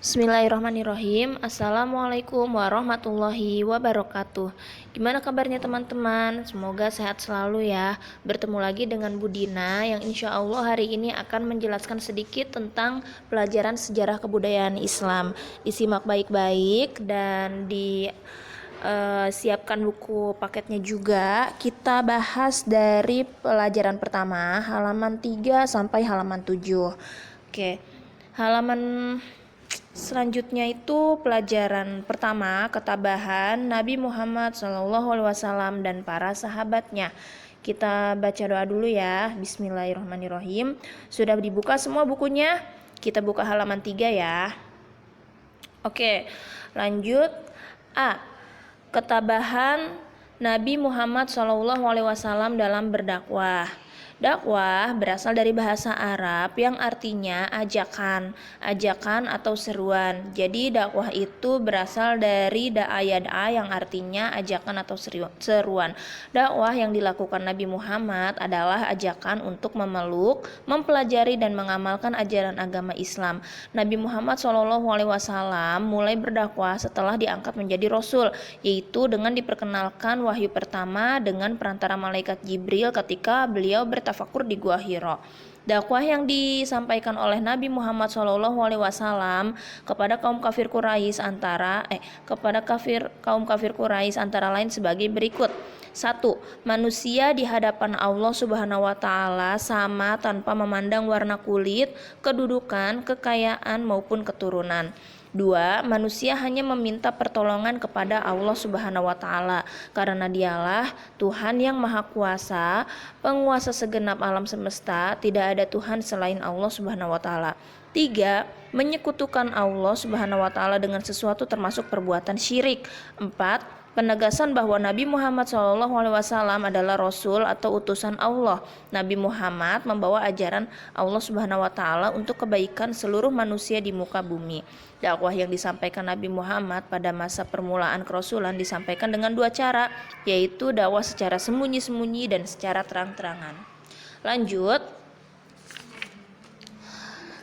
Bismillahirrahmanirrahim. Assalamualaikum warahmatullahi wabarakatuh. Gimana kabarnya teman-teman? Semoga sehat selalu ya. Bertemu lagi dengan Bu Dina yang insya Allah hari ini akan menjelaskan sedikit tentang pelajaran sejarah kebudayaan Islam. Disimak baik-baik dan siapkan buku paketnya juga. Kita bahas dari pelajaran pertama halaman 3 sampai halaman 7. Oke. Halaman selanjutnya itu pelajaran pertama, ketabahan Nabi Muhammad SAW dan para sahabatnya. Kita baca doa dulu ya. Bismillahirrahmanirrahim. Sudah dibuka semua bukunya? Kita buka halaman 3 ya. Oke, lanjut. A. Ketabahan Nabi Muhammad SAW dalam berdakwah. Dakwah berasal dari bahasa Arab yang artinya ajakan atau seruan. Jadi dakwah itu berasal dari da'a yang artinya ajakan atau seruan. Dakwah yang dilakukan Nabi Muhammad adalah ajakan untuk memeluk, mempelajari dan mengamalkan ajaran agama Islam. Nabi Muhammad SAW mulai berdakwah setelah diangkat menjadi Rasul, yaitu dengan diperkenalkan wahyu pertama dengan perantara malaikat Jibril ketika beliau bertafakur di Gua Hira. Dakwah yang disampaikan oleh Nabi Muhammad SAW kepada kaum kafir Quraisy antara lain sebagai berikut. 1. Manusia di hadapan Allah Subhanahu wa taala sama tanpa memandang warna kulit, kedudukan, kekayaan maupun keturunan. 2. Manusia hanya meminta pertolongan kepada Allah Subhanahu wa taala karena Dialah Tuhan yang Maha Kuasa, penguasa segenap alam semesta, tidak ada Tuhan selain Allah Subhanahu wa taala. 3. Menyekutukan Allah Subhanahu wa taala dengan sesuatu termasuk perbuatan syirik. 4. Penegasan bahwa Nabi Muhammad SAW adalah Rasul atau utusan Allah. Nabi Muhammad membawa ajaran Allah Subhanahu wa taala untuk kebaikan seluruh manusia di muka bumi. Dakwah yang disampaikan Nabi Muhammad pada masa permulaan kerasulan disampaikan dengan dua cara, yaitu dakwah secara sembunyi-sembunyi dan secara terang-terangan. Lanjut.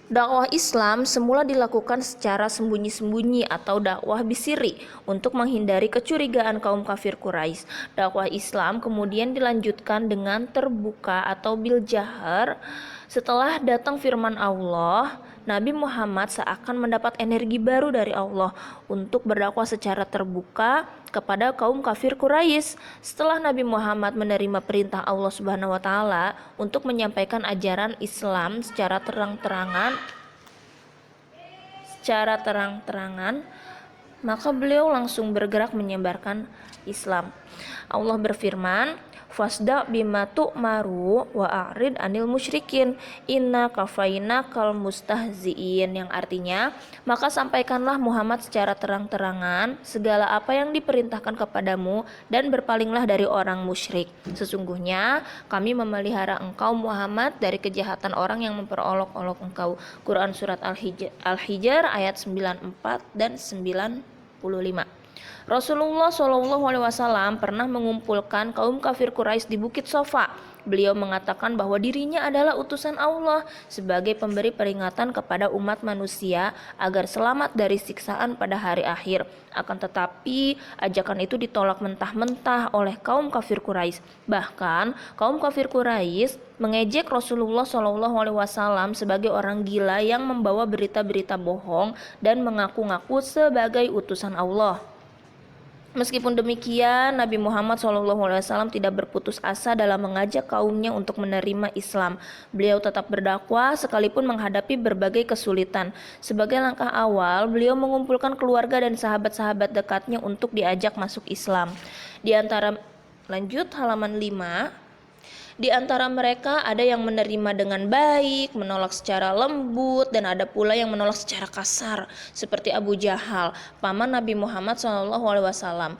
Dakwah Islam semula dilakukan secara sembunyi-sembunyi atau dakwah bisiri untuk menghindari kecurigaan kaum kafir Quraisy. Dakwah Islam kemudian dilanjutkan dengan terbuka atau bil jahar. Setelah datang firman Allah, Nabi Muhammad seakan mendapat energi baru dari Allah untuk berdakwah secara terbuka kepada kaum kafir Quraisy. Setelah Nabi Muhammad menerima perintah Allah Subhanahu wa taala untuk menyampaikan ajaran Islam secara terang-terangan, maka beliau langsung bergerak menyebarkan Islam. Allah berfirman, "Fasda bima tu'maru wa a'rid anil musyrikin inna kafainakal mustahziin," yang artinya, maka sampaikanlah Muhammad secara terang-terangan segala apa yang diperintahkan kepadamu dan berpalinglah dari orang musyrik. Sesungguhnya kami memelihara engkau Muhammad dari kejahatan orang yang memperolok-olok engkau. Quran Surat Al-Hijr ayat 94 dan 95. Rasulullah SAW pernah mengumpulkan kaum kafir Quraisy di Bukit Sofa. Beliau mengatakan bahwa dirinya adalah utusan Allah sebagai pemberi peringatan kepada umat manusia agar selamat dari siksaan pada hari akhir. Akan tetapi, ajakan itu ditolak mentah-mentah oleh kaum kafir Quraisy. Bahkan, kaum kafir Quraisy mengejek Rasulullah SAW sebagai orang gila yang membawa berita-berita bohong dan mengaku-ngaku sebagai utusan Allah. Meskipun demikian, Nabi Muhammad SAW tidak berputus asa dalam mengajak kaumnya untuk menerima Islam. Beliau tetap berdakwah sekalipun menghadapi berbagai kesulitan. Sebagai langkah awal, beliau mengumpulkan keluarga dan sahabat-sahabat dekatnya untuk diajak masuk Islam. Lanjut halaman 5. Di antara mereka ada yang menerima dengan baik, menolak secara lembut, dan ada pula yang menolak secara kasar, seperti Abu Jahal, paman Nabi Muhammad SAW.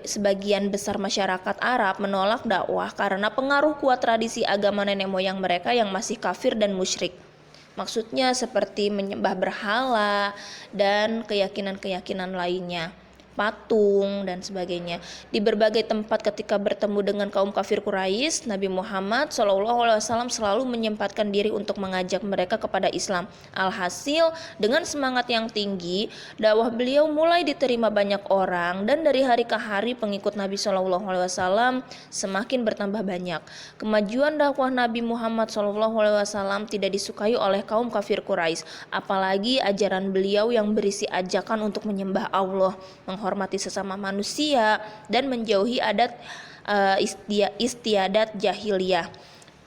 Sebagian besar masyarakat Arab menolak dakwah karena pengaruh kuat tradisi agama nenek moyang mereka yang masih kafir dan musyrik. Maksudnya seperti menyembah berhala dan keyakinan-keyakinan lainnya. patung dan sebagainya. Di berbagai tempat ketika bertemu dengan kaum kafir Quraisy, Nabi Muhammad SAW selalu menyempatkan diri untuk mengajak mereka kepada Islam. Alhasil, dengan semangat yang tinggi, dakwah beliau mulai diterima banyak orang dan dari hari ke hari pengikut Nabi SAW semakin bertambah banyak. Kemajuan dakwah Nabi Muhammad SAW tidak disukai oleh kaum kafir Quraisy, apalagi ajaran beliau yang berisi ajakan untuk menyembah Allah, menghormati sesama manusia, dan menjauhi adat istiadat jahiliyah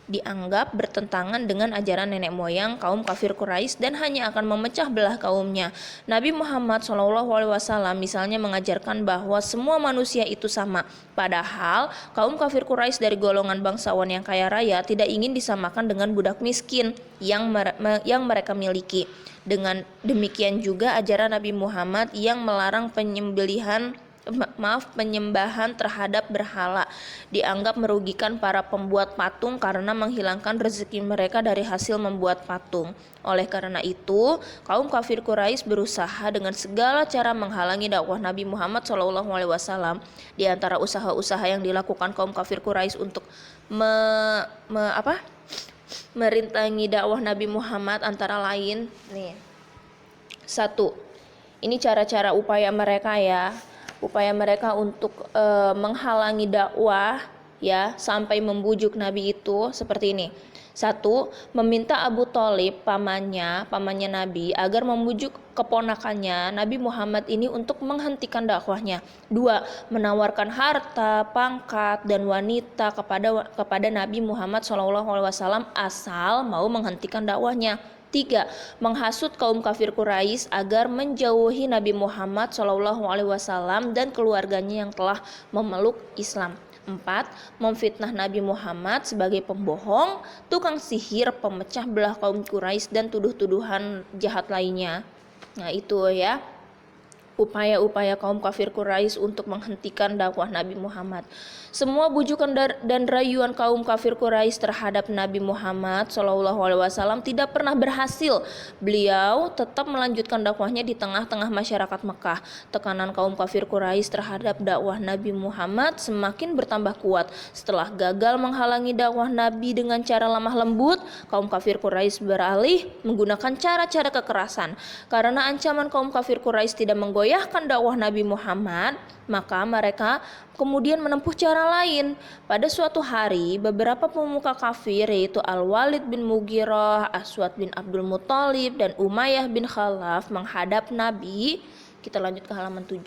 dianggap bertentangan dengan ajaran nenek moyang kaum kafir Quraisy dan hanya akan memecah belah kaumnya. Nabi Muhammad SAW misalnya mengajarkan bahwa semua manusia itu sama, padahal kaum kafir Quraisy dari golongan bangsawan yang kaya raya tidak ingin disamakan dengan budak miskin yang mereka miliki. Dengan demikian juga ajaran Nabi Muhammad yang melarang penyembahan terhadap berhala dianggap merugikan para pembuat patung karena menghilangkan rezeki mereka dari hasil membuat patung. Oleh karena itu, kaum kafir Quraisy berusaha dengan segala cara menghalangi dakwah Nabi Muhammad SAW. Di antara usaha-usaha yang dilakukan kaum kafir Quraisy untuk merintangi dakwah Nabi Muhammad antara lain nih. 1. Ini cara-cara upaya mereka untuk menghalangi dakwah ya sampai membujuk Nabi itu seperti ini. 1. Meminta Abu Thalib pamannya Nabi agar membujuk keponakannya Nabi Muhammad ini untuk menghentikan dakwahnya. 2. Menawarkan harta, pangkat, dan wanita kepada Nabi Muhammad SAW asal mau menghentikan dakwahnya. 3. Menghasut kaum kafir Quraisy agar menjauhi Nabi Muhammad SAW dan keluarganya yang telah memeluk Islam. 4. Memfitnah Nabi Muhammad sebagai pembohong, tukang sihir, pemecah belah kaum Quraisy dan tuduh-tuduhan jahat lainnya. Nah itu ya, upaya-upaya kaum kafir Quraisy untuk menghentikan dakwah Nabi Muhammad. Semua bujukan dan rayuan kaum kafir Quraisy terhadap Nabi Muhammad SAW tidak pernah berhasil. Beliau tetap melanjutkan dakwahnya di tengah-tengah masyarakat Mekah. Tekanan kaum kafir Quraisy terhadap dakwah Nabi Muhammad semakin bertambah kuat. Setelah gagal menghalangi dakwah Nabi dengan cara lemah lembut, kaum kafir Quraisy beralih menggunakan cara-cara kekerasan. Karena ancaman kaum kafir Quraisy tidak menggoyahkan dakwah Nabi Muhammad, maka mereka kemudian menempuh cara lain. Pada suatu hari, beberapa pemuka kafir yaitu Al-Walid bin Mughirah, Aswad bin Abdul Muthalib, dan Umayyah bin Khalaf menghadap Nabi. Kita lanjut ke halaman 7.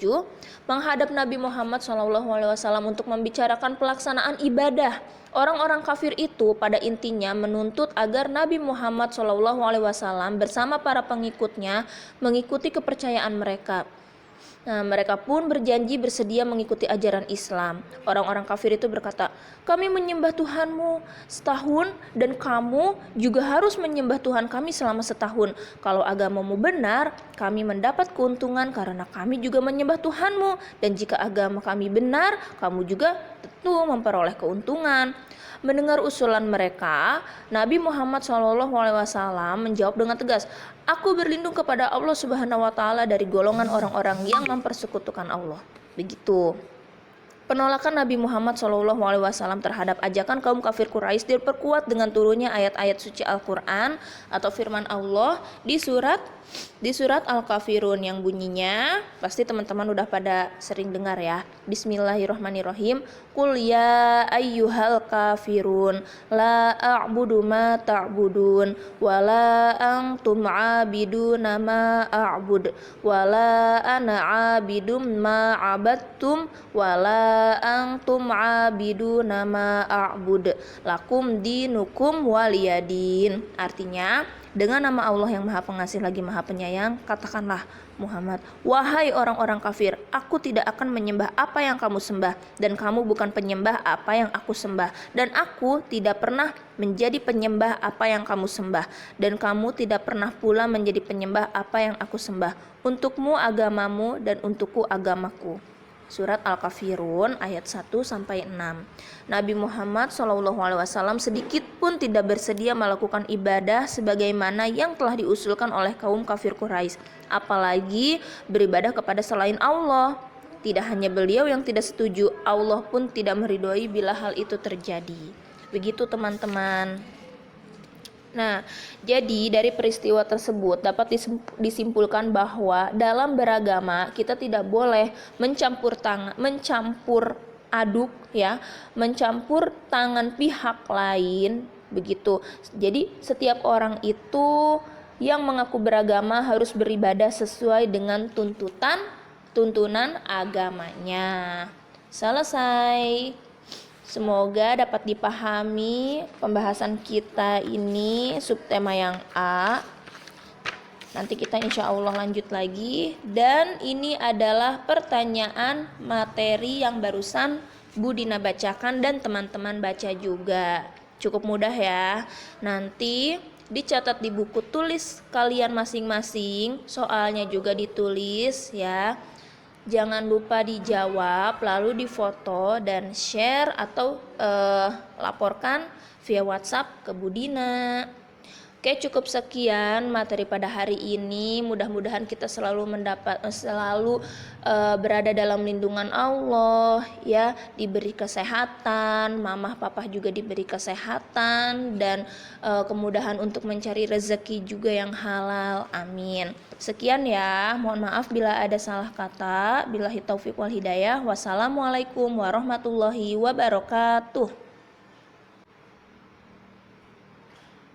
Menghadap Nabi Muhammad SAW untuk membicarakan pelaksanaan ibadah. Orang-orang kafir itu pada intinya menuntut agar Nabi Muhammad SAW bersama para pengikutnya mengikuti kepercayaan mereka. Nah, mereka pun berjanji bersedia mengikuti ajaran Islam. Orang-orang kafir itu berkata, "Kami menyembah Tuhanmu setahun dan kamu juga harus menyembah Tuhan kami selama setahun. Kalau agamamu benar, kami mendapat keuntungan karena kami juga menyembah Tuhanmu. Dan jika agama kami benar, kamu juga tentu memperoleh keuntungan." Mendengar usulan mereka, Nabi Muhammad SAW menjawab dengan tegas, "Aku berlindung kepada Allah Subhanahu wa taala dari golongan orang-orang yang mempersekutukan Allah." Begitu. Penolakan Nabi Muhammad SAW terhadap ajakan kaum kafir Quraisy diperkuat dengan turunnya ayat-ayat suci Al-Quran atau firman Allah di surat Al-Kafirun yang bunyinya pasti teman-teman udah pada sering dengar ya. Bismillahirrahmanirrahim. Qul ya ayyuhal kafirun la a'budu ma ta'budun wa la antum 'abiduna ma a'bud wa la ana 'abidum ma 'abattum wa la antum 'abiduna ma a'bud lakum dinukum waliyadin. Artinya, dengan nama Allah yang Maha Pengasih lagi Maha Penyayang, katakanlah Muhammad, wahai orang-orang kafir, aku tidak akan menyembah apa yang kamu sembah, dan kamu bukan penyembah apa yang aku sembah, dan aku tidak pernah menjadi penyembah apa yang kamu sembah, dan kamu tidak pernah pula menjadi penyembah apa yang aku sembah. Untukmu agamamu dan untukku agamaku. Surat Al-Kafirun ayat 1-6. Nabi Muhammad SAW sedikit pun tidak bersedia melakukan ibadah sebagaimana yang telah diusulkan oleh kaum kafir Quraisy, apalagi beribadah kepada selain Allah. Tidak hanya beliau yang tidak setuju, Allah pun tidak meridhoi bila hal itu terjadi. Begitu teman-teman. Nah, jadi dari peristiwa tersebut dapat disimpulkan bahwa dalam beragama kita tidak boleh mencampur aduk ya, mencampur tangan pihak lain begitu. Jadi setiap orang itu yang mengaku beragama harus beribadah sesuai dengan tuntunan agamanya. Selesai. Semoga dapat dipahami pembahasan kita ini subtema yang A. Nanti kita insya Allah lanjut lagi. Dan ini adalah pertanyaan materi yang barusan Bu Dina bacakan dan teman-teman baca juga. Cukup mudah ya. Nanti dicatat di buku tulis kalian masing-masing. Soalnya juga ditulis ya. Jangan lupa dijawab, lalu difoto dan share atau laporkan via WhatsApp ke Budina. Oke, cukup sekian materi pada hari ini. Mudah-mudahan kita selalu berada dalam lindungan Allah ya, diberi kesehatan, mamah papah juga diberi kesehatan dan kemudahan untuk mencari rezeki juga yang halal. Amin. Sekian ya. Mohon maaf bila ada salah kata. Billahi taufiq wal hidayah. Wassalamualaikum warahmatullahi wabarakatuh.